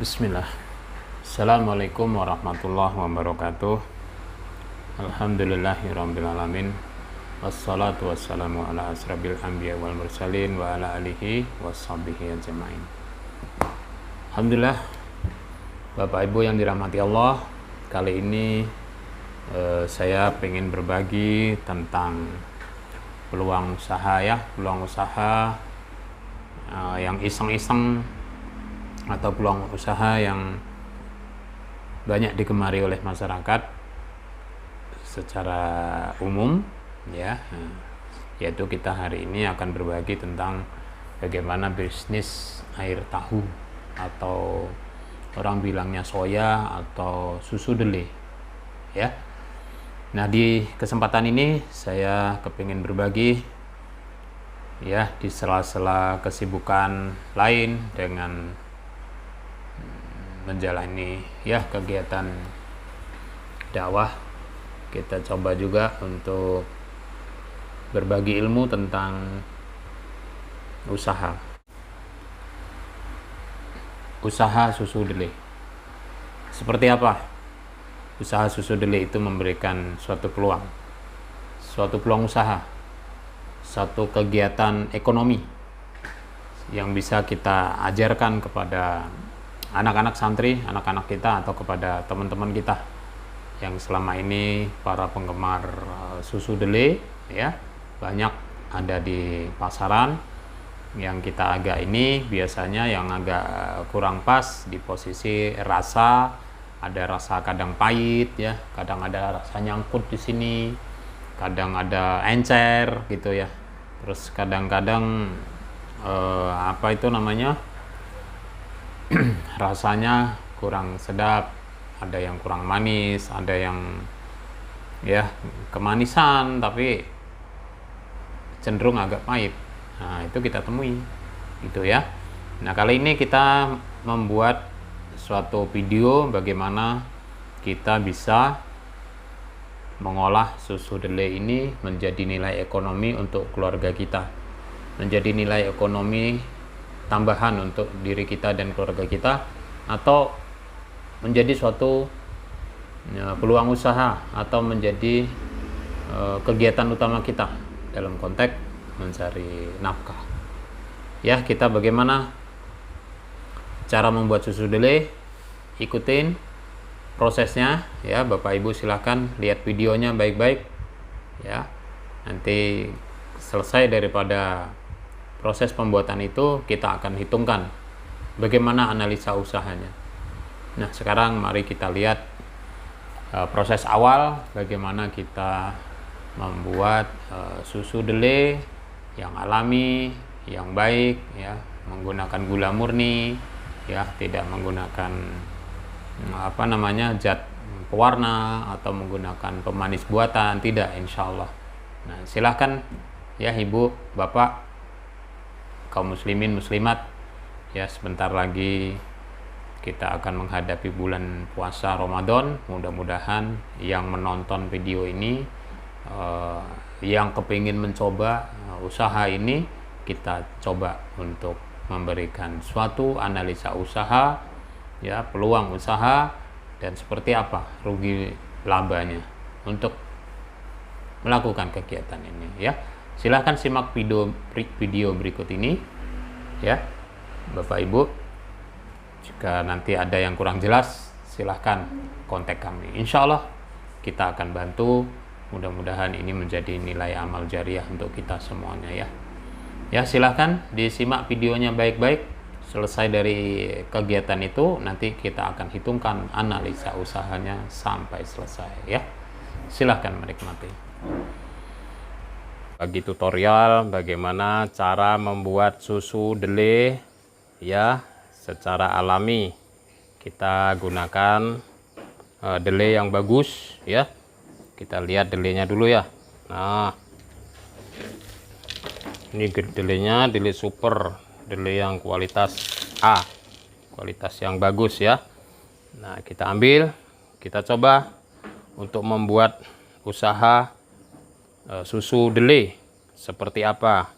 Bismillah. Assalamualaikum warahmatullahi wabarakatuh. Alhamdulillahirrabbilalamin. Wassalatu wassalamu ala asrabil anbiya wal mursalin wa ala alihi washabihi ajma'in. Alhamdulillah, Bapak Ibu yang dirahmati Allah, kali ini saya pengen berbagi tentang peluang usaha peluang usaha yang iseng-iseng atau peluang usaha yang banyak digemari oleh masyarakat secara umum yaitu kita hari ini akan berbagi tentang bagaimana bisnis air tahu atau orang bilangnya soya atau susu dele ya. Nah, di kesempatan ini saya kepingin berbagi di sela-sela kesibukan lain dengan menjalani kegiatan dakwah. Kita coba juga untuk berbagi ilmu tentang usaha susu dele. Seperti apa usaha susu dele itu memberikan suatu peluang usaha, satu kegiatan ekonomi yang bisa kita ajarkan kepada anak-anak santri, anak-anak kita, atau kepada teman-teman kita yang selama ini para penggemar susu dele banyak ada di pasaran. Yang kita agak ini biasanya yang agak kurang pas di posisi rasa, ada rasa kadang pahit kadang ada rasa nyangkut di sini, kadang ada encer gitu ya. Terus kadang-kadang rasanya kurang sedap, ada yang kurang manis, ada yang kemanisan tapi cenderung agak pahit. Nah, itu kita temui gitu ya. Nah, kali ini kita membuat suatu video bagaimana kita bisa mengolah susu dele ini menjadi nilai ekonomi untuk keluarga kita, menjadi nilai ekonomi tambahan untuk diri kita dan keluarga kita, atau menjadi suatu peluang usaha atau menjadi kegiatan utama kita dalam konteks mencari nafkah. Kita bagaimana cara membuat susu dele, ikutin prosesnya Bapak Ibu silahkan lihat videonya baik-baik nanti selesai daripada proses pembuatan itu kita akan hitungkan bagaimana analisa usahanya. Nah, sekarang mari kita lihat proses awal bagaimana kita membuat susu dele yang alami, yang baik menggunakan gula murni tidak menggunakan zat pewarna atau menggunakan pemanis buatan, tidak, insya Allah. Nah, silahkan Ibu, Bapak, kaum muslimin muslimat, sebentar lagi kita akan menghadapi bulan puasa Ramadan. Mudah-mudahan yang menonton video ini yang kepingin mencoba usaha ini, kita coba untuk memberikan suatu analisa usaha peluang usaha dan seperti apa rugi labanya untuk melakukan kegiatan ini Silahkan simak video berikut ini Bapak Ibu. Jika nanti ada yang kurang jelas, silahkan kontak kami. Insya Allah kita akan bantu. Mudah-mudahan ini menjadi nilai amal jariah untuk kita semuanya silahkan disimak videonya baik-baik. Selesai dari kegiatan itu nanti kita akan hitungkan analisa usahanya sampai selesai silahkan menikmati. Bagi tutorial bagaimana cara membuat susu dele secara alami. Kita gunakan dele yang bagus Kita lihat delenya dulu Nah, ini delenya dele super, dele yang kualitas A, kualitas yang bagus Nah, kita ambil, kita coba untuk membuat usaha susu dele seperti apa,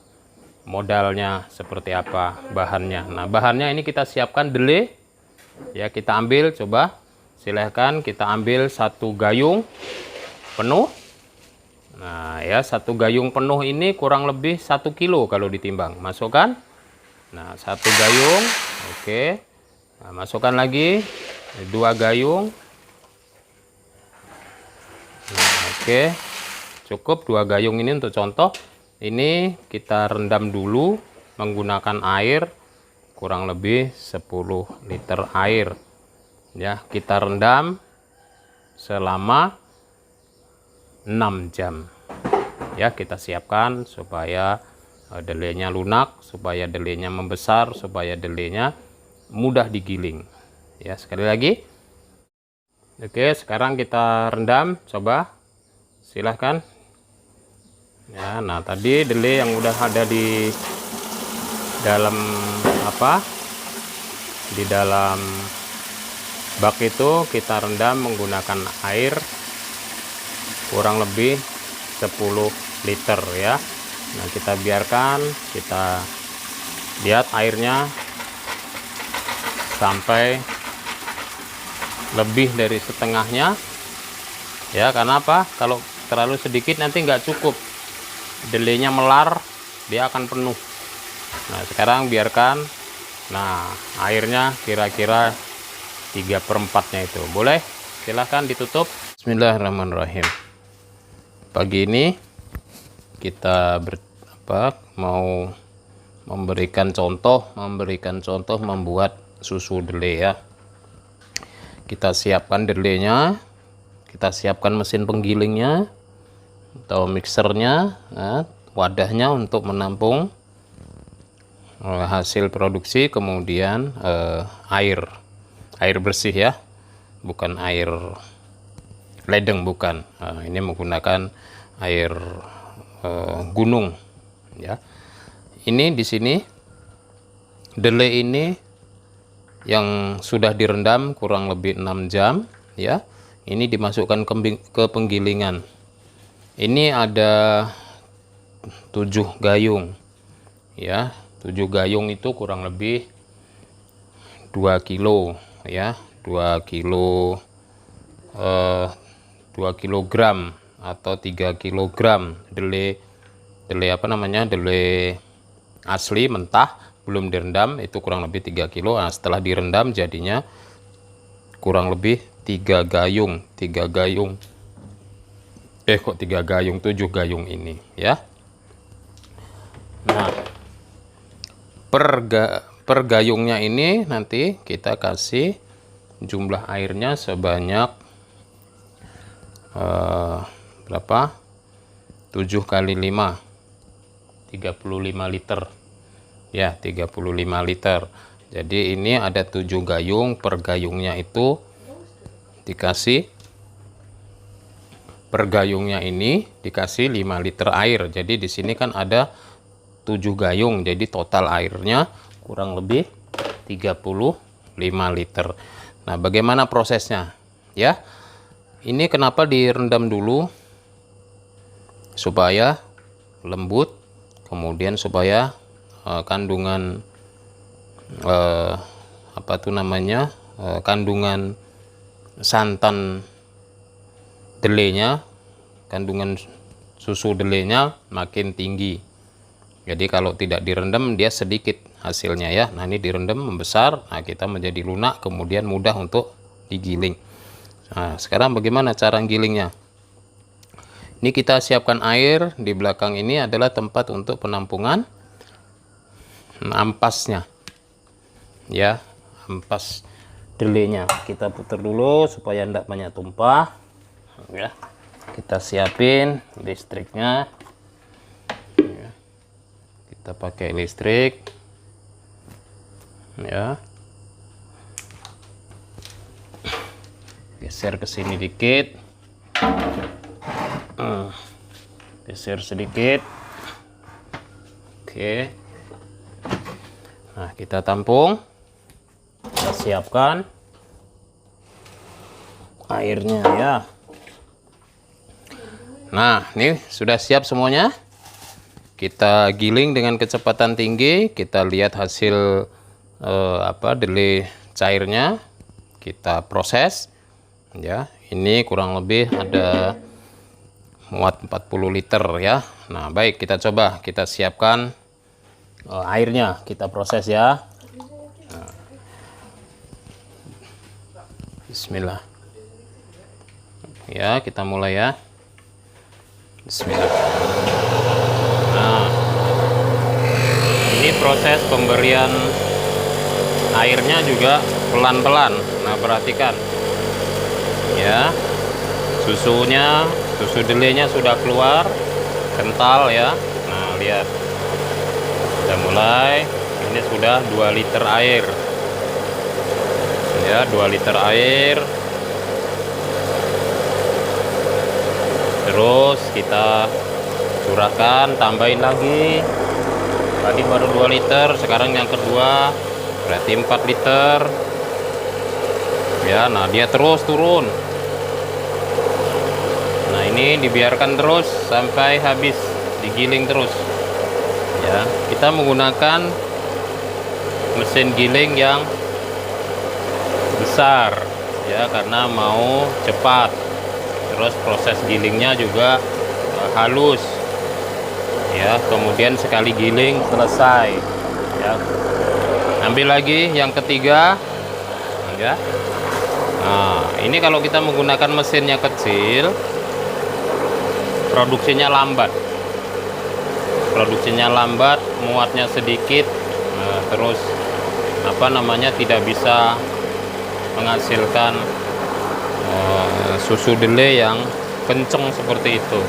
modalnya seperti apa, bahannya. Nah, bahannya ini kita siapkan dele Ya, kita ambil, coba silahkan kita ambil 1 gayung penuh. Nah ya, 1 gayung penuh ini kurang lebih 1 kilo kalau ditimbang. Masukkan. Nah, 1 gayung. Oke. Nah, masukkan lagi 2 gayung. Nah, oke. Cukup 2 gayung ini untuk contoh. Ini kita rendam dulu menggunakan air kurang lebih 10 liter air. Ya, kita rendam selama 6 jam. Ya, kita siapkan supaya delenya lunak, supaya delenya membesar, supaya delenya mudah digiling. Ya, sekali lagi. Oke, sekarang kita rendam, coba. Silahkan. Ya, nah tadi dele yang udah ada di dalam di dalam bak itu kita rendam menggunakan air kurang lebih 10 liter ya. Nah, kita biarkan, kita lihat airnya sampai lebih dari setengahnya ya. Karena apa? Kalau terlalu sedikit nanti nggak cukup, delenya melar, dia akan penuh. Nah, sekarang biarkan. Nah, airnya kira-kira 3/4-nya itu boleh. Silahkan ditutup. Bismillahirrahmanirrahim. Pagi ini kita mau memberikan contoh membuat susu dele ya. Kita siapkan delenya, kita siapkan mesin penggilingnya atau mixernya, wadahnya untuk menampung hasil produksi, kemudian air bersih ya, bukan air ledeng, bukan. Ini menggunakan air gunung ya. Ini di sini dele ini yang sudah direndam kurang lebih 6 jam ya. Ini dimasukkan ke penggilingan. Ini ada 7 gayung ya. 7 gayung itu kurang lebih 2 kilo ya, 2 kilogram atau 3 kilogram dele asli mentah belum direndam, itu kurang lebih 3 kilo. Nah, setelah direndam jadinya kurang lebih 3 gayung 7 gayung ini ya. Nah, per gayungnya ini nanti kita kasih jumlah airnya sebanyak berapa? 7 kali 5, 35 liter ya, 35 liter. Jadi ini ada 7 gayung, per gayungnya itu dikasih, per gayungnya ini dikasih 5 liter air. Jadi di sini kan ada 7 gayung, jadi total airnya kurang lebih 35 liter. Nah, bagaimana prosesnya ya? Ini kenapa direndam dulu? Supaya lembut, kemudian supaya kandungan kandungan santan delenya, kandungan susu delenya makin tinggi. Jadi kalau tidak direndam dia sedikit hasilnya ya. Nah, ini direndam membesar, nah kita menjadi lunak, kemudian mudah untuk digiling. Nah, sekarang bagaimana cara gilingnya? Ini kita siapkan air, di belakang ini adalah tempat untuk penampungan ampasnya ya, ampas delenya. Kita putar dulu supaya tidak banyak tumpah ya. Kita siapin listriknya ya. Kita pakai listrik ya. Geser ke sini dikit, geser sedikit. Oke. Nah, kita tampung, kita siapkan airnya ya. Nah, ini sudah siap semuanya. Kita giling dengan kecepatan tinggi. Kita lihat hasil dele cairnya kita proses ya. Ini kurang lebih ada muat 40 liter ya. Nah, baik, kita coba, kita siapkan airnya, kita proses ya. Nah, bismillah ya, kita mulai ya. Bismillah. Nah, ini proses pemberian airnya juga pelan-pelan. Nah, perhatikan ya, susunya, susu delenya sudah keluar kental ya. Nah, lihat, sudah mulai. Ini sudah 2 liter air ya, 2 liter air. Terus kita curahkan, tambahin lagi. Tadi baru 2 liter, sekarang yang kedua berarti 4 liter ya. Nah, dia terus turun. Nah, ini dibiarkan terus sampai habis, digiling terus ya. Kita menggunakan mesin giling yang besar ya, karena mau cepat. Terus proses gilingnya juga halus ya. Kemudian sekali giling selesai ya. Ambil lagi yang ketiga ya. Nah, ini kalau kita menggunakan mesinnya kecil, produksinya lambat, muatnya sedikit. Nah, terus tidak bisa menghasilkan susu dele yang kenceng seperti itu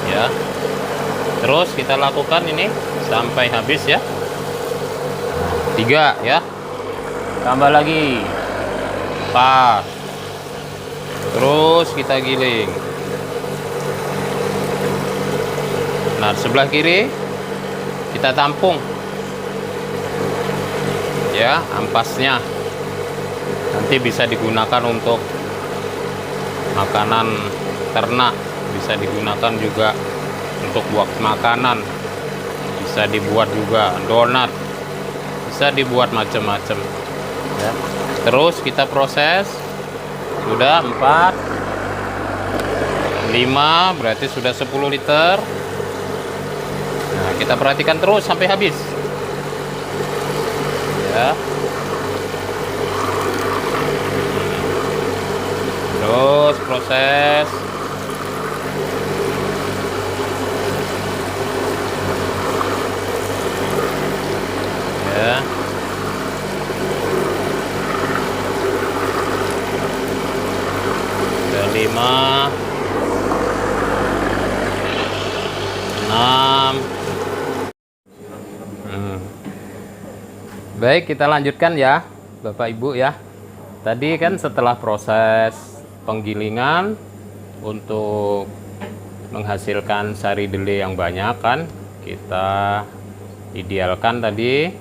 ya. Terus kita lakukan ini sampai habis ya. 3 ya, tambah lagi 4, terus kita giling. Nah, sebelah kiri kita tampung ya ampasnya, nanti bisa digunakan untuk makanan ternak, bisa digunakan juga untuk buat makanan, bisa dibuat juga donat, bisa dibuat macam-macam ya. Terus kita proses, sudah 4, 5, berarti sudah 10 liter. Nah, kita perhatikan terus sampai habis ya. Terus proses ya. Udah 5, 6. Baik, kita lanjutkan ya Bapak Ibu ya. Tadi kan setelah proses penggilingan untuk menghasilkan sari dele yang banyak kan, kita idealkan tadi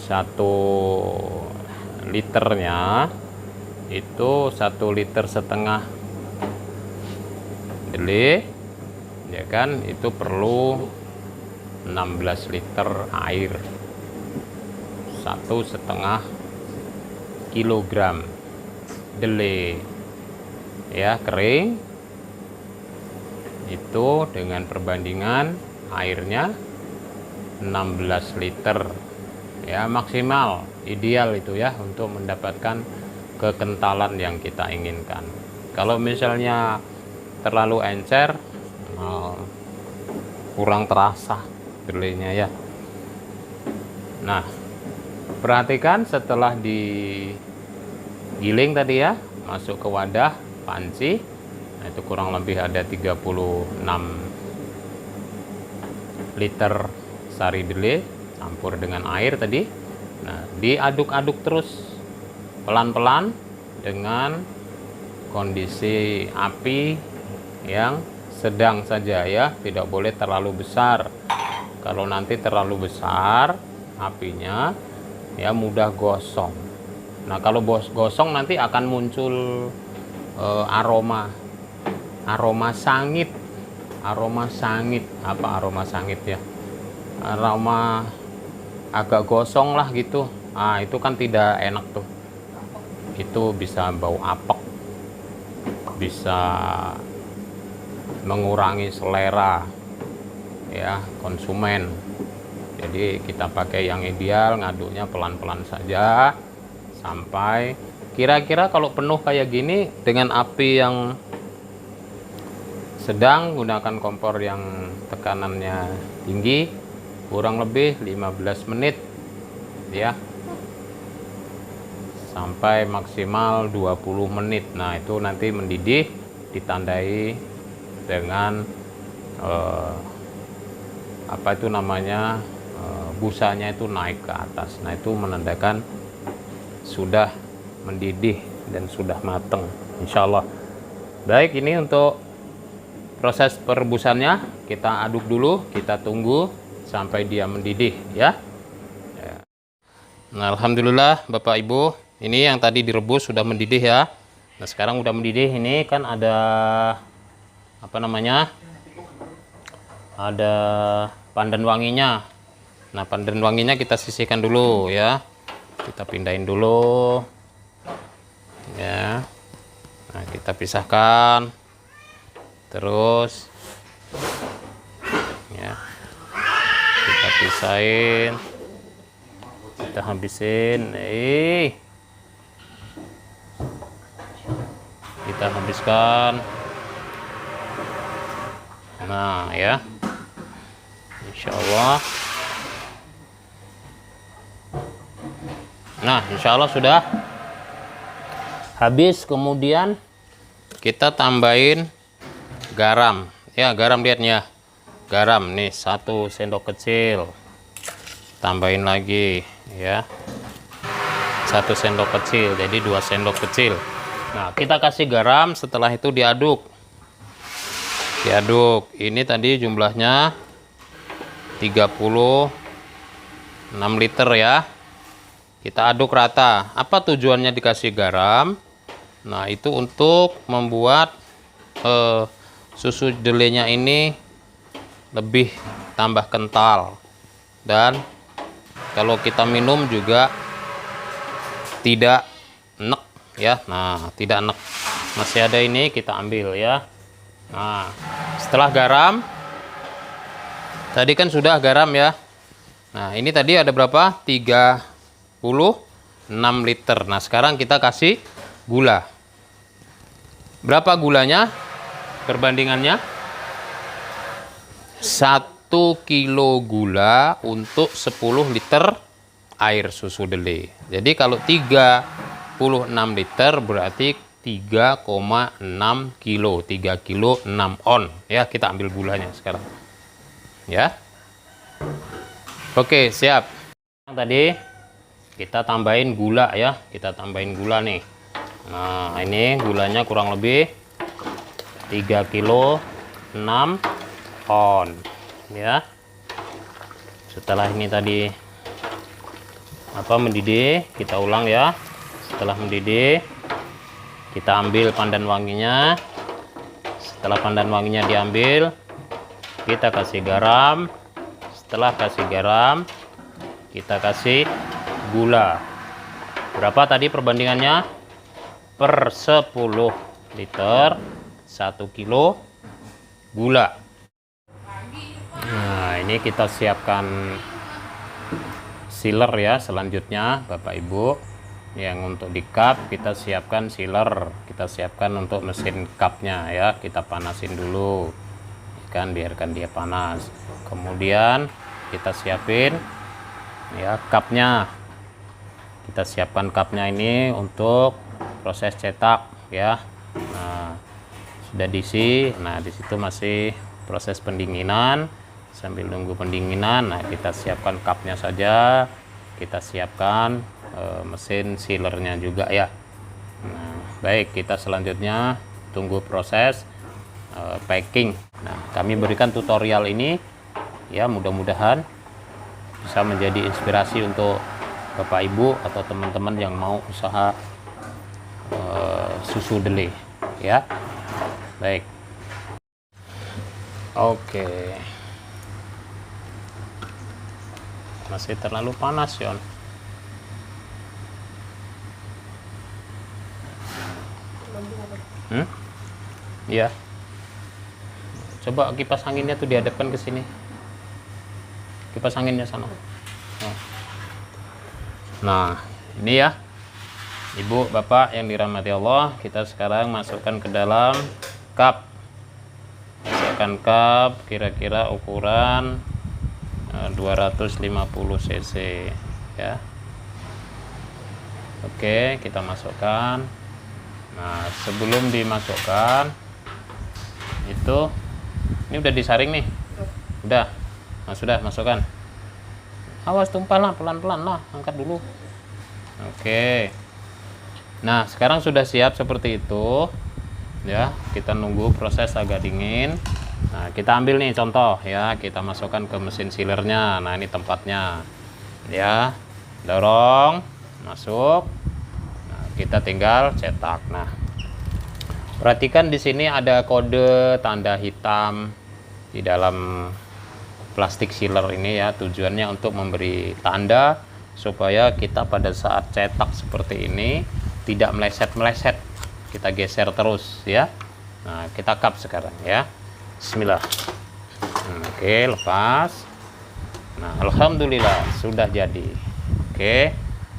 1 liternya itu 1,5 liter dele ya kan, itu perlu 16 liter air, 1,5 kilogram dele ya kering, itu dengan perbandingan airnya 16 liter ya, maksimal ideal itu ya untuk mendapatkan kekentalan yang kita inginkan. Kalau misalnya terlalu encer, kurang terasa delenya ya. Nah, perhatikan setelah digiling tadi ya, masuk ke wadah panci. Nah, itu kurang lebih ada 36 liter sari dele campur dengan air tadi. Nah, diaduk-aduk terus pelan-pelan dengan kondisi api yang sedang saja ya, tidak boleh terlalu besar. Kalau nanti terlalu besar apinya ya mudah gosong. Nah, kalau gosong nanti akan muncul aroma sangit. Apa aroma sangit ya? Aroma agak gosong lah gitu. Itu kan tidak enak tuh, itu bisa bau apek, bisa mengurangi selera ya konsumen. Jadi kita pakai yang ideal, ngaduknya pelan-pelan saja sampai kira-kira kalau penuh kayak gini dengan api yang sedang, gunakan kompor yang tekanannya tinggi, kurang lebih 15 menit ya, sampai maksimal 20 menit. Nah itu nanti mendidih, ditandai dengan apa itu namanya, busanya itu naik ke atas. Nah itu menandakan sudah mendidih dan sudah mateng, insya Allah. Baik, ini untuk proses perebusannya kita aduk dulu, kita tunggu sampai dia mendidih ya. Nah alhamdulillah Bapak Ibu, ini yang tadi direbus sudah mendidih ya. Nah sekarang udah mendidih, ini kan ada apa namanya, ada pandan wanginya. Nah pandan wanginya kita sisihkan dulu ya, kita pindahin dulu ya. Nah kita pisahkan, terus ya kita pisahin, kita habisin, kita habiskan. Nah ya, insya Allah. Nah insya Allah sudah habis. Kemudian kita tambahin garam ya, garam, lihatnya garam nih 1 sendok kecil, tambahin lagi ya 1 sendok kecil, jadi 2 sendok kecil. Nah kita kasih garam, setelah itu diaduk. Ini tadi jumlahnya 36 liter ya, kita aduk rata. Apa tujuannya dikasih garam? Nah itu untuk membuat susu delenya ini lebih tambah kental, dan kalau kita minum juga tidak enek ya. Nah tidak enek, masih ada ini, kita ambil ya. Nah setelah garam, tadi kan sudah garam ya. Nah ini tadi ada berapa, 36 liter. Nah sekarang kita kasih gula. Berapa gulanya perbandingannya? 1 kilo gula untuk 10 liter air susu dele. Jadi kalau 36 liter berarti 3,6 kilo, 3 kilo 6 on ya. Kita ambil gulanya sekarang ya. Oke siap. Tadi kita tambahin gula ya, kita tambahin gula nih. Nah ini gulanya kurang lebih 3 kilo 6 on ya. Setelah ini tadi mendidih, kita ulang ya. Setelah mendidih, kita ambil pandan wanginya. Setelah pandan wanginya diambil, kita kasih garam. Setelah kasih garam, kita kasih gula. Berapa tadi perbandingannya? Per 10 liter 1 kilo gula. Nah ini kita siapkan sealer ya. Selanjutnya Bapak Ibu, yang untuk di cup kita siapkan sealer, kita siapkan untuk mesin cupnya ya. Kita panasin dulu kan, biarkan dia panas. Kemudian kita siapin ya cupnya, kita siapkan cupnya ini untuk proses cetak ya. Nah sudah diisi. Nah disitu masih proses pendinginan. Sambil nunggu pendinginan, nah kita siapkan cupnya saja, kita siapkan mesin sealernya juga ya. Nah baik, kita selanjutnya tunggu proses packing. Nah kami berikan tutorial ini ya, mudah-mudahan bisa menjadi inspirasi untuk Bapak Ibu atau teman-teman yang mau usaha susu dele ya. Baik, oke. Masih terlalu panas Yon. Iya. Coba kipas anginnya tuh dihadapkan ke sini. Kipas anginnya sana. Nah, ini ya. Ibu, Bapak yang dirahmati Allah, kita sekarang masukkan ke dalam cup. Masukkan cup kira-kira ukuran 250 cc ya. Oke, kita masukkan. Nah, sebelum dimasukkan itu ini udah disaring nih. Udah. Nah, sudah masukkan. Awas tumpah lah, pelan-pelan lah, angkat dulu. Oke. Nah, sekarang sudah siap seperti itu. Ya, kita nunggu proses agak dingin. Nah, kita ambil nih contoh ya, kita masukkan ke mesin sealernya. Nah, ini tempatnya. Ya, dorong, masuk. Nah, kita tinggal cetak. Nah, perhatikan di sini ada kode tanda hitam di dalam plastik sealer ini ya. Tujuannya untuk memberi tanda supaya kita pada saat cetak seperti ini tidak meleset-meleset. Kita geser terus ya. Nah, kita kap sekarang ya. Bismillah. Oke, lepas. Nah, alhamdulillah sudah jadi. Oke,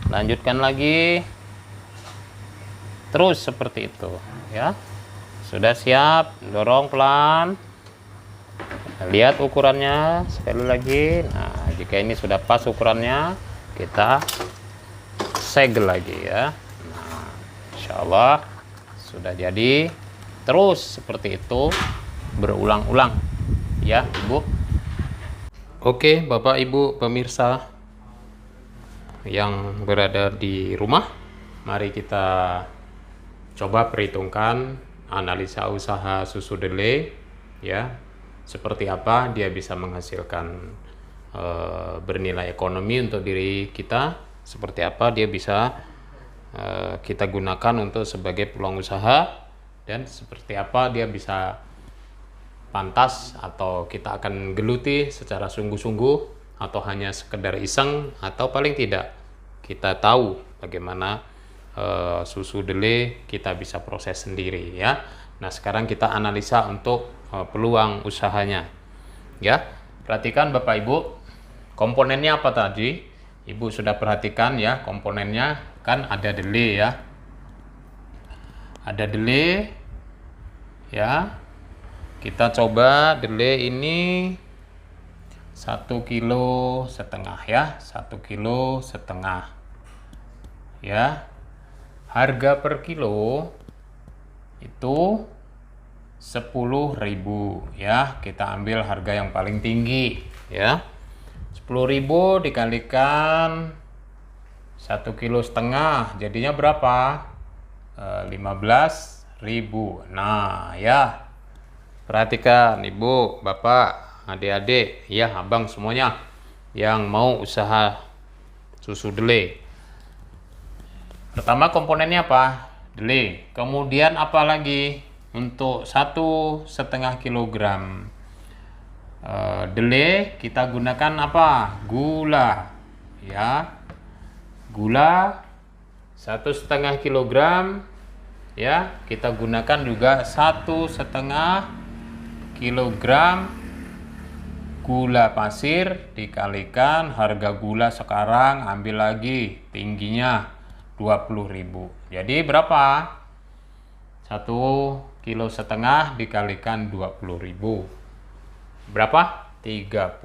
lanjutkan lagi. Terus seperti itu ya. Sudah siap, dorong pelan. Lihat ukurannya sekali lagi. Nah, jika ini sudah pas ukurannya, kita segel lagi ya. Nah, insyaallah sudah jadi. Terus seperti itu berulang-ulang ya, Ibu. Oke, Bapak Ibu pemirsa yang berada di rumah, mari kita coba perhitungkan analisa usaha susu delay ya. Seperti apa dia bisa menghasilkan bernilai ekonomi untuk diri kita, seperti apa dia bisa kita gunakan untuk sebagai peluang usaha, dan seperti apa dia bisa pantas atau kita akan geluti secara sungguh-sungguh atau hanya sekedar iseng, atau paling tidak kita tahu bagaimana susu delay kita bisa proses sendiri ya. Nah, sekarang kita analisa untuk peluang usahanya ya. Perhatikan Bapak Ibu, komponennya apa tadi? Ibu sudah perhatikan ya, komponennya kan ada delay ya. Ada delay ya. Kita coba delay ini 1,5 kilo ya, 1,5 kilo ya. Harga per kilo itu 10.000 ya. Kita ambil harga yang paling tinggi ya. 10.000 dikalikan 1,5 kilo, jadinya berapa? 15.000. Nah ya, perhatikan Ibu, Bapak, adik-adik ya, abang semuanya yang mau usaha susu delay. Pertama komponennya apa? Delay. Kemudian apa lagi? Untuk 1,5 kilogram delay kita gunakan apa? Gula ya. Gula 1,5 kilogram ya. Kita gunakan juga 1,5 kilogram gula pasir dikalikan harga gula sekarang, ambil lagi tingginya 20.000. Jadi berapa? 1,5 kilo dikalikan 20.000. Berapa? 30.000.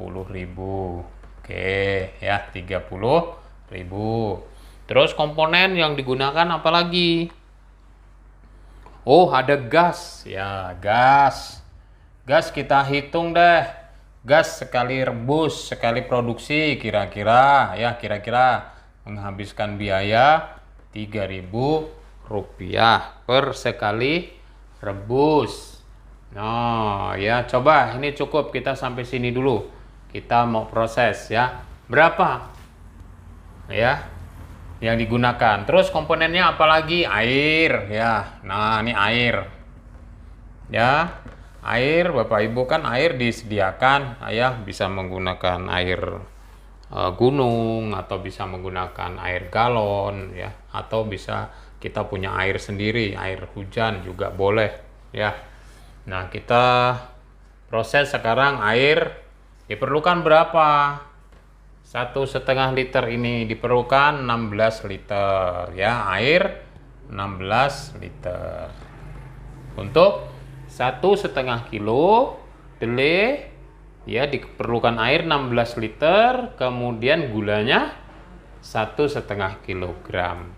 Oke, ya 30.000. Terus komponen yang digunakan apa lagi? Oh, ada gas. Ya, gas. Gas kita hitung deh. Gas sekali rebus, sekali produksi kira-kira menghabiskan biaya Rp3.000 per sekali rebus. Nah, ya coba ini cukup, kita sampai sini dulu. Kita mau proses ya. Berapa? Ya. Yang digunakan. Terus komponennya apalagi? Air ya. Nah, ini air. Ya. Air, Bapak Ibu kan air disediakan, Ayah bisa menggunakan air gunung atau bisa menggunakan air galon ya, atau bisa kita punya air sendiri, air hujan juga boleh ya. Nah, kita proses sekarang. Air diperlukan berapa? 1,5 liter ini diperlukan 16 liter ya, air 16 liter. Untuk 1,5 kilo dele ya diperlukan air 16 liter, kemudian gulanya 1,5 kilogram.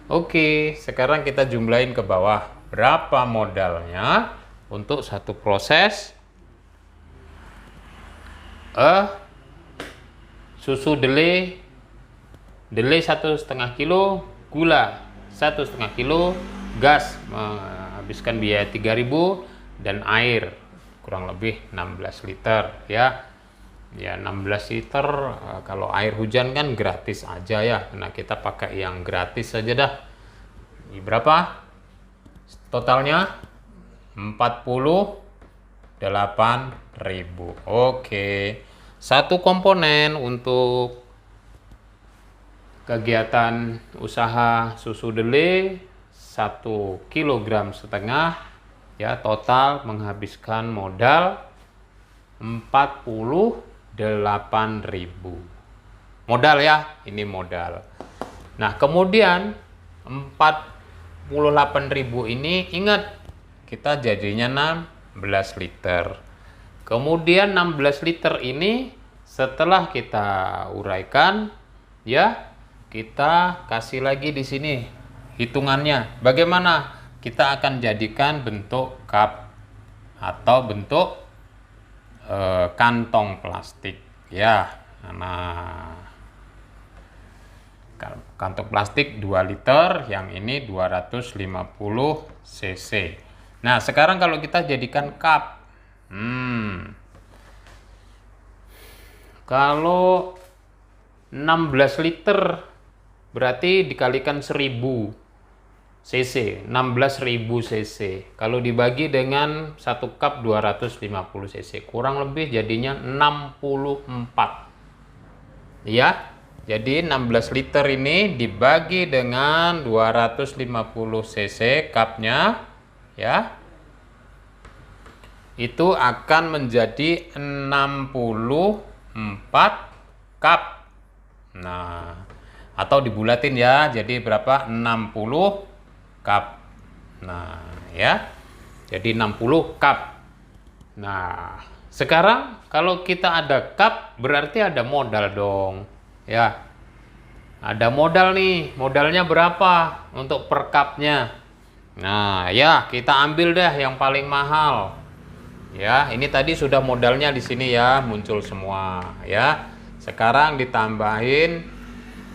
Oke, sekarang kita jumlahin ke bawah. Berapa modalnya untuk satu proses susu dele 1,5 kilo, gula 1,5 kilo, gas menghabiskan biaya 3.000, dan air kurang lebih 16 liter ya. Ya 16 liter, kalau air hujan kan gratis aja ya. Nah, kita pakai yang gratis saja dah. Ini berapa? Totalnya 48.000. Oke. Satu komponen untuk kegiatan usaha susu dele 1,5 kg ya, total menghabiskan modal 48.000 modal ya, ini modal. Nah, kemudian 48.000 ini ingat kita jadinya 16 liter. Kemudian 16 liter ini setelah kita uraikan ya, kita kasih lagi di sini hitungannya. Bagaimana? Kita akan jadikan bentuk cup atau bentuk kantong plastik ya. Nah, kantong plastik 2 liter, yang ini 250 cc. Nah, sekarang kalau kita jadikan cup, kalau 16 liter berarti dikalikan 1000 cc, 16.000 cc. Kalau dibagi dengan 1 cup 250 cc, kurang lebih jadinya 64. Ya, jadi 16 liter ini dibagi dengan 250 cc cupnya, ya, itu akan menjadi 64 cup. Nah, atau dibulatin ya, jadi berapa? 60 cup. Nah, ya. Jadi 60 cup. Nah, sekarang kalau kita ada cup berarti ada modal dong. Ya. Ada modal nih. Modalnya berapa untuk per cupnya? Nah, ya, kita ambil deh yang paling mahal. Ya, ini tadi sudah modalnya di sini ya, muncul semua ya. Sekarang ditambahin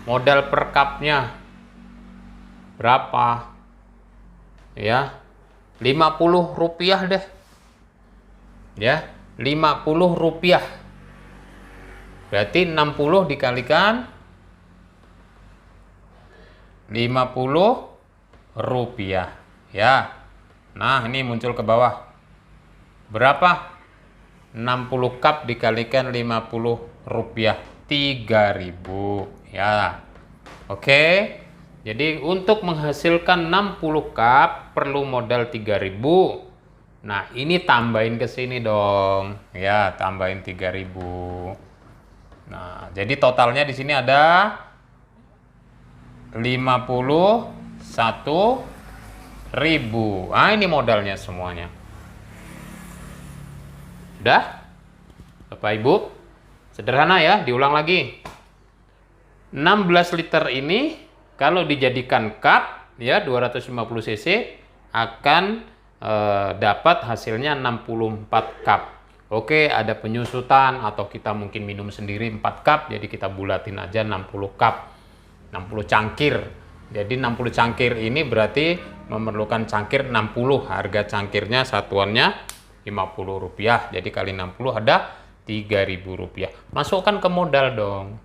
modal per cupnya berapa? Ya, 50 rupiah deh. Ya, 50 rupiah. Berarti 60 dikalikan 50 rupiah. Ya. Nah, ini muncul ke bawah. Berapa? 60 cup dikalikan 50 rupiah. 3.000. Ya. Oke. Jadi untuk menghasilkan 60 cup perlu modal 3.000. Nah, ini tambahin ke sini dong. Ya, tambahin 3.000. Nah, jadi totalnya di sini ada 51.000. Ah, ini modalnya semuanya. Udah? Bapak Ibu, sederhana ya, diulang lagi. 16 liter ini kalau dijadikan cup ya 250 cc akan dapat hasilnya 64 cup. Oke, ada penyusutan atau kita mungkin minum sendiri 4 cup, jadi kita bulatin aja 60 cup. 60 cangkir. Jadi 60 cangkir ini berarti memerlukan cangkir 60. Harga cangkirnya satuannya 50 rupiah. Jadi kali 60 ada 3.000 rupiah. Masukkan ke modal dong.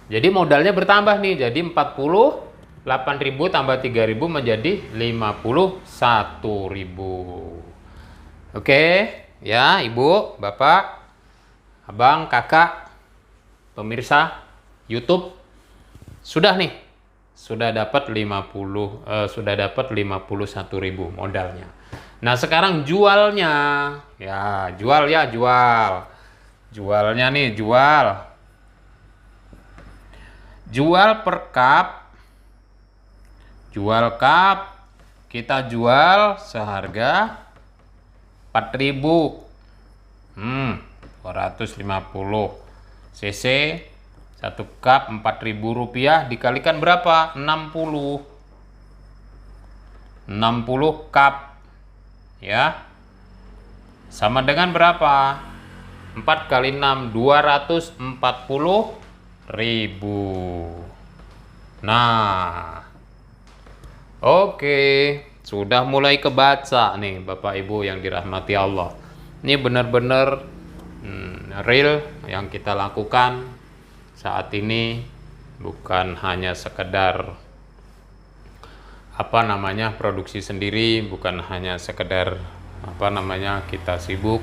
Jadi modalnya bertambah nih. Jadi 48.000 tambah 3.000 menjadi 51.000. Oke, ya Ibu, Bapak, Abang, Kakak, pemirsa YouTube. Sudah nih, sudah dapat 51.000 modalnya. Nah, sekarang jualnya. Ya, jual ya, jual. Jualnya nih, jual. Jual per cup. Jual cup kita jual seharga 4.000. 250 cc, satu cup 4.000 rupiah dikalikan berapa? 60 cup ya, sama dengan berapa? 4 kali 6 240.000. Nah, oke, sudah mulai kebaca nih Bapak Ibu yang dirahmati Allah. Ini benar-benar real yang kita lakukan saat ini, bukan hanya sekedar produksi sendiri, bukan hanya sekedar kita sibuk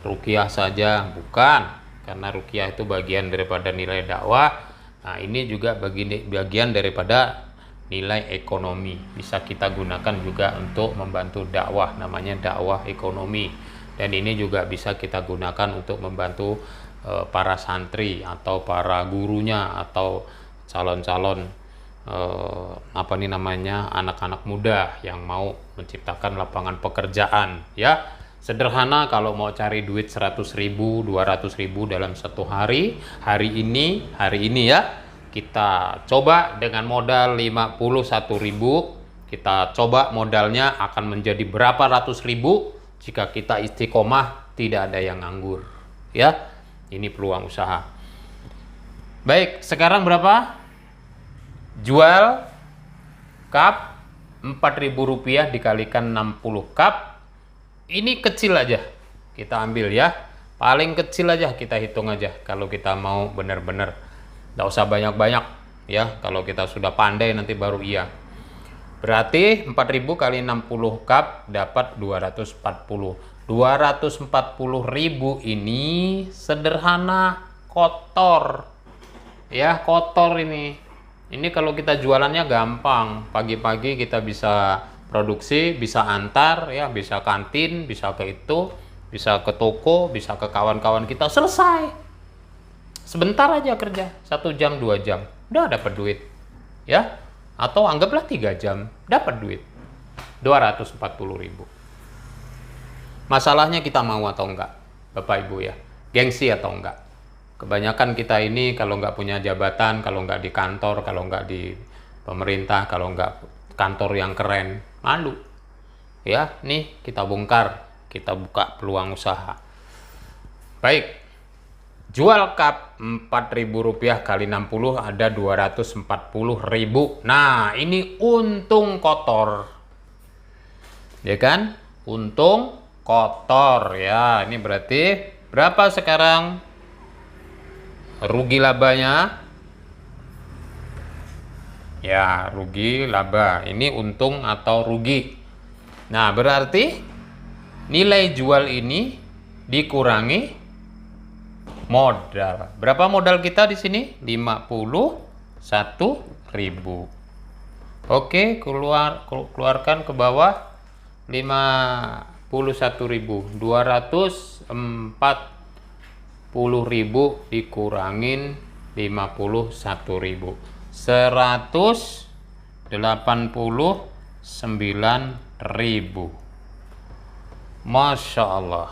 ruqyah saja, bukan, karena ruqyah itu bagian daripada nilai dakwah. Nah, ini juga bagian daripada nilai ekonomi, bisa kita gunakan juga untuk membantu dakwah, namanya dakwah ekonomi. Dan ini juga bisa kita gunakan untuk membantu para santri atau para gurunya atau calon-calon anak-anak muda yang mau menciptakan lapangan pekerjaan ya. Sederhana, kalau mau cari duit 100.000, 200.000 dalam satu hari ini ya, kita coba dengan modal 51.000, kita coba modalnya akan menjadi berapa ratus ribu jika kita istiqomah, tidak ada yang nganggur ya. Ini peluang usaha. Baik, sekarang berapa? Jual cup 4.000 rupiah dikalikan 60 cup. Ini kecil aja kita ambil ya, paling kecil aja kita hitung aja. Kalau kita mau benar-benar, nggak usah banyak-banyak ya. Kalau kita sudah pandai nanti baru iya. Berarti 4.000 kali 60 cup dapat 240. 240.000 ini sederhana, kotor. Ya, kotor ini. Ini kalau kita jualannya gampang. Pagi-pagi kita bisa produksi, bisa antar ya, bisa kantin, bisa ke itu, bisa ke toko, bisa ke kawan-kawan kita, selesai. Sebentar aja kerja, 1 jam, 2 jam, udah dapat duit. Ya. Atau anggaplah 3 jam, dapat duit 240.000. Masalahnya kita mau atau enggak, Bapak Ibu ya, gengsi atau enggak. Kebanyakan kita ini kalau enggak punya jabatan, kalau enggak di kantor, kalau enggak di pemerintah, kalau enggak kantor yang keren, malu. Ya, nih kita bongkar, kita buka peluang usaha. Baik. Jual cup 4.000 rupiah kali 60 ada 240.000. Nah, ini untung kotor. Ya kan? Untung kotor ya. Ini berarti berapa sekarang rugi labanya? Ya, rugi laba. Ini untung atau rugi. Nah, berarti nilai jual ini dikurangi modal. Berapa modal kita di sini? 51.000. Oke, keluarkan ke bawah 51.000. 240.000 dikurangin 51.000. 189.000. Masya Allah,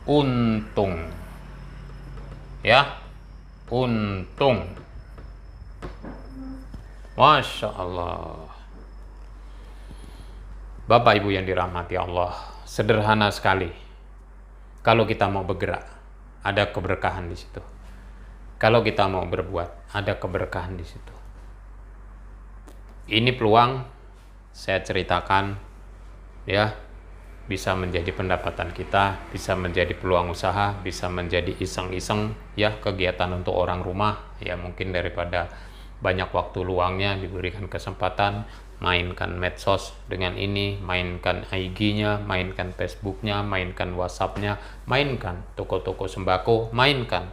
untung ya, untung. Masya Allah. Bapak Ibu yang dirahmati Allah, sederhana sekali. Kalau kita mau bergerak, ada keberkahan di situ. Kalau kita mau berbuat, ada keberkahan di situ. Ini peluang saya ceritakan ya, bisa menjadi pendapatan kita, bisa menjadi peluang usaha, bisa menjadi iseng-iseng ya, kegiatan untuk orang rumah ya. Mungkin daripada banyak waktu luangnya diberikan kesempatan mainkan medsos dengan ini, mainkan IG-nya, mainkan Facebook-nya, mainkan WhatsApp-nya, mainkan toko-toko sembako, mainkan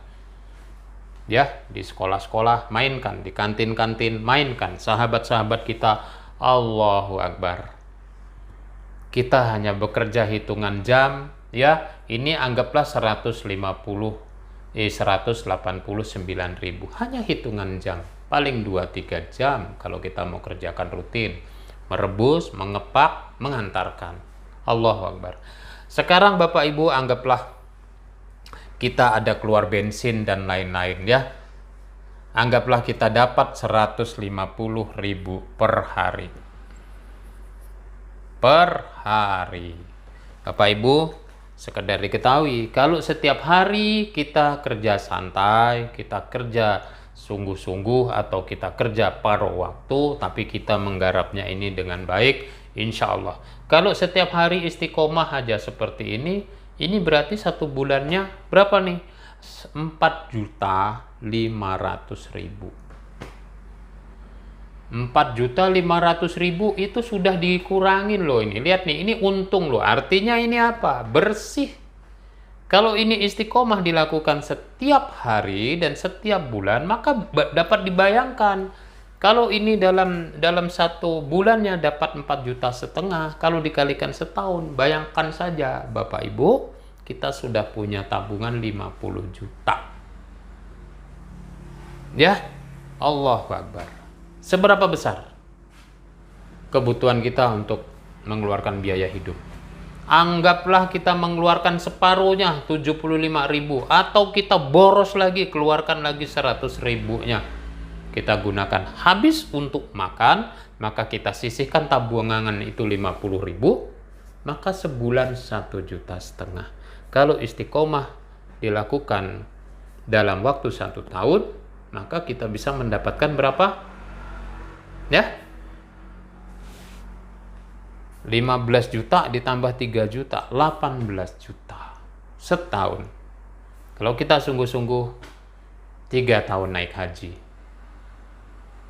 Ya, di sekolah-sekolah mainkan, di kantin-kantin mainkan, sahabat-sahabat kita, Allahu Akbar. Kita hanya bekerja hitungan jam, ya, ini anggaplah 189.000, hanya hitungan jam, paling 2-3 jam kalau kita mau kerjakan rutin, merebus, mengepak, mengantarkan. Allahu Akbar. Sekarang Bapak Ibu anggaplah kita ada keluar bensin dan lain-lain, ya. Anggaplah kita dapat 150.000 per hari. Per hari. Bapak Ibu, sekedar diketahui, kalau setiap hari kita kerja santai, kita kerja sungguh-sungguh, atau kita kerja paruh waktu, tapi kita menggarapnya ini dengan baik, insya Allah. Kalau setiap hari istiqomah aja seperti ini berarti satu bulannya berapa nih? 4.500.000. 4.500.000 itu sudah dikurangin loh ini. Lihat nih, ini untung loh. Artinya ini apa? Bersih. Kalau ini istiqomah dilakukan setiap hari dan setiap bulan, maka dapat dibayangkan. Kalau ini dalam satu bulannya dapat 4,5 juta, kalau dikalikan setahun, bayangkan saja Bapak Ibu, kita sudah punya tabungan 50 juta. Ya, Allahu Akbar. Seberapa besar kebutuhan kita untuk mengeluarkan biaya hidup? Anggaplah kita mengeluarkan separuhnya, 75.000, atau kita boros lagi, keluarkan lagi 100.000-nya. Kita gunakan habis untuk makan, maka kita sisihkan tabungan itu 50.000, maka sebulan 1,5 juta. Kalau istiqomah dilakukan dalam waktu 1 tahun, maka kita bisa mendapatkan berapa? Ya, 15 juta ditambah 3 juta, 18 juta setahun. Kalau kita sungguh-sungguh 3 tahun naik haji,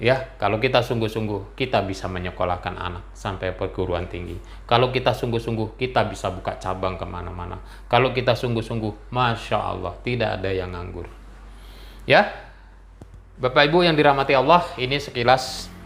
ya, kalau kita sungguh-sungguh, kita bisa menyekolahkan anak sampai perguruan tinggi. Kalau kita sungguh-sungguh, kita bisa buka cabang kemana-mana. Kalau kita sungguh-sungguh, Masya Allah, tidak ada yang nganggur. Ya, Bapak Ibu yang dirahmati Allah, ini sekilas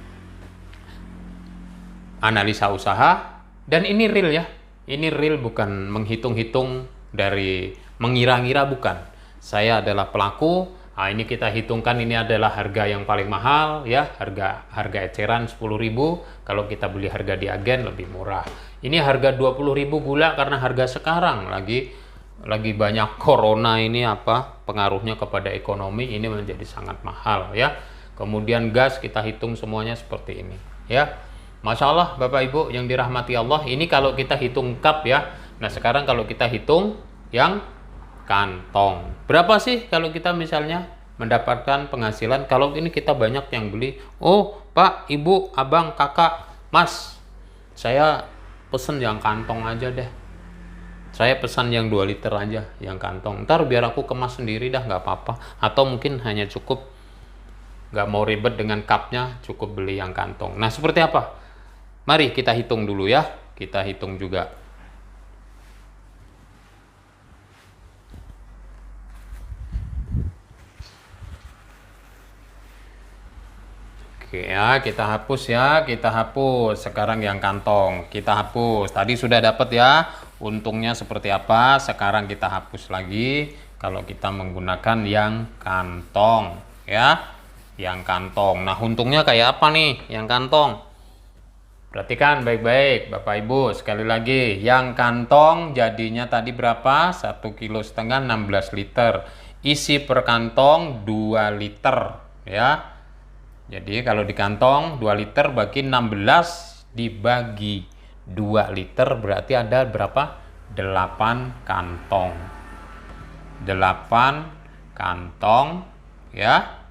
analisa usaha, dan ini real ya. Ini real, bukan menghitung-hitung dari mengira-ngira, bukan. Saya adalah pelaku. Nah, ini kita hitungkan, ini adalah harga yang paling mahal ya, harga eceran 10.000. Kalau kita beli harga di agen lebih murah. Ini harga 20.000 gula karena harga sekarang lagi banyak corona ini pengaruhnya kepada ekonomi, ini menjadi sangat mahal ya. Kemudian gas kita hitung semuanya seperti ini ya. Masya Allah Bapak Ibu yang dirahmati Allah, ini kalau kita hitung cup ya. Nah sekarang kalau kita hitung yang kantong, berapa sih kalau kita misalnya mendapatkan penghasilan, kalau ini kita banyak yang beli, oh Pak, Ibu, Abang, Kakak, Mas, saya pesen yang kantong aja deh, saya pesan yang 2 liter aja yang kantong, ntar biar aku kemas sendiri dah, nggak apa-apa. Atau mungkin hanya cukup, nggak mau ribet dengan cupnya, cukup beli yang kantong. Nah seperti apa? Mari kita hitung dulu ya, kita hitung juga. Oke ya, kita hapus ya, kita hapus. Sekarang yang kantong, kita hapus. Tadi sudah dapat ya, untungnya seperti apa. Sekarang kita hapus lagi kalau kita menggunakan yang kantong ya, yang kantong. Nah untungnya kayak apa nih yang kantong? Perhatikan baik-baik Bapak Ibu, sekali lagi, yang kantong jadinya tadi berapa? 1,5 kilo, 16 liter. Isi per kantong 2 liter ya. Jadi kalau di kantong 2 liter bagi 16 dibagi 2 liter berarti ada berapa? 8 kantong. 8 kantong ya.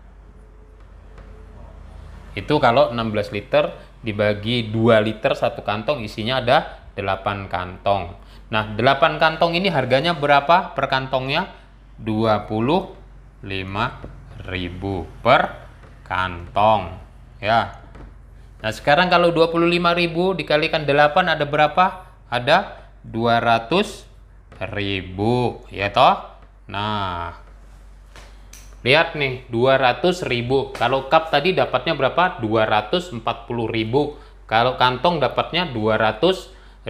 Itu kalau 16 liter dibagi 2 liter, satu kantong isinya ada 8 kantong. Nah 8 kantong ini harganya berapa per kantongnya? 25.000 per kantong ya. Nah sekarang kalau 25.000 dikalikan 8 ada berapa? Ada 200.000 ya toh. Nah Lihat nih, 200.000. Kalau cup tadi dapatnya berapa? 240.000. Kalau kantong dapatnya 200.000.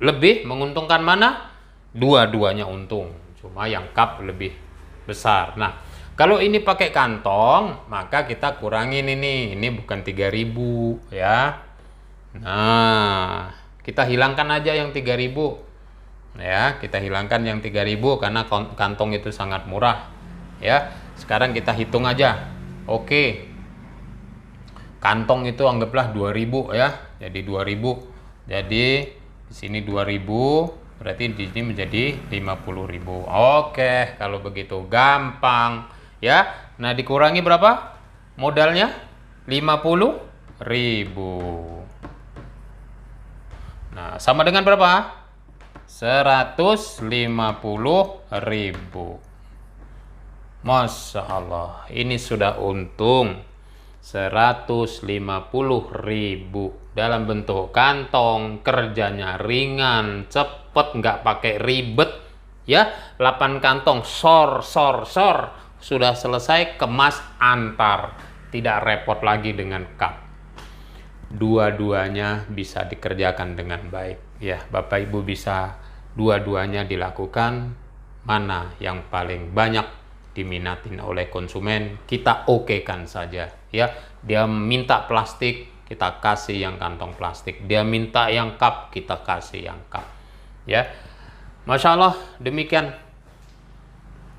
Lebih menguntungkan mana? Dua-duanya untung. Cuma yang cup lebih besar. Nah, kalau ini pakai kantong, maka kita kurangin ini. Ini bukan 3.000 ya. Nah, kita hilangkan aja yang 3.000. Ya, kita hilangkan yang 3.000 karena kantong itu sangat murah. Ya, sekarang kita hitung aja. Oke. Kantong itu anggaplah 2.000 ya. Jadi 2.000. Jadi di sini 2.000, berarti di sini menjadi 50.000. Oke, kalau begitu gampang ya. Nah, dikurangi berapa? Modalnya 50.000. Nah, sama dengan berapa? 150.000. Masya Allah, ini sudah untung 150.000 dalam bentuk kantong, kerjanya ringan, cepet, nggak pakai ribet ya. 8 kantong, sor, sudah selesai, kemas, antar, tidak repot lagi dengan cup. Dua-duanya bisa dikerjakan dengan baik ya. Bapak Ibu bisa dua-duanya dilakukan. Mana yang paling banyak diminatin oleh konsumen, kita okekan saja ya. Dia minta plastik, kita kasih yang kantong plastik. Dia minta yang cup, kita kasih yang cup ya. Masya Allah, demikian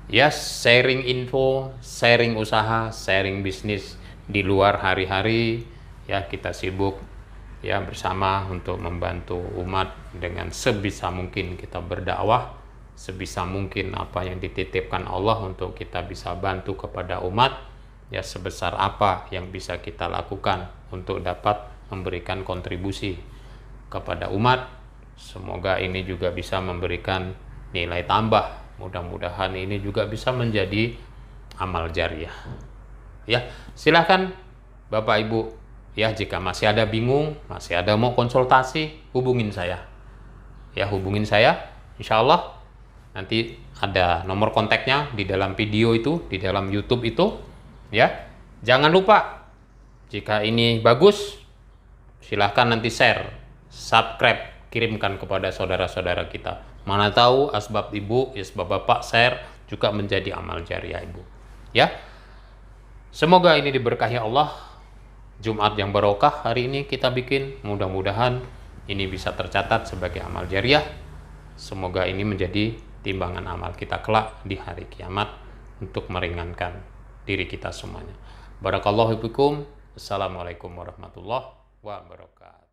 ya, sharing info, sharing usaha, sharing bisnis di luar hari-hari ya. Kita sibuk ya bersama untuk membantu umat dengan sebisa mungkin kita berdakwah, sebisa mungkin apa yang dititipkan Allah untuk kita bisa bantu kepada umat ya, sebesar apa yang bisa kita lakukan untuk dapat memberikan kontribusi kepada umat. Semoga ini juga bisa memberikan nilai tambah. Mudah-mudahan ini juga bisa menjadi amal jariah ya. Silahkan Bapak Ibu ya, jika masih ada bingung, masih ada mau konsultasi, hubungin saya ya, hubungin saya. Insya Allah nanti ada nomor kontaknya di dalam video itu, di dalam YouTube itu ya. Jangan lupa, jika ini bagus, silahkan nanti share, subscribe, kirimkan kepada saudara-saudara kita. Mana tahu asbab ibu, asbab bapak share juga menjadi amal jariah ibu ya. Semoga ini diberkahi Allah. Jumat yang barokah hari ini kita bikin, mudah-mudahan ini bisa tercatat sebagai amal jariah. Semoga ini menjadi timbangan amal kita kelak di hari kiamat untuk meringankan diri kita semuanya. Barakallahu fikum. Assalamualaikum warahmatullahi wabarakatuh.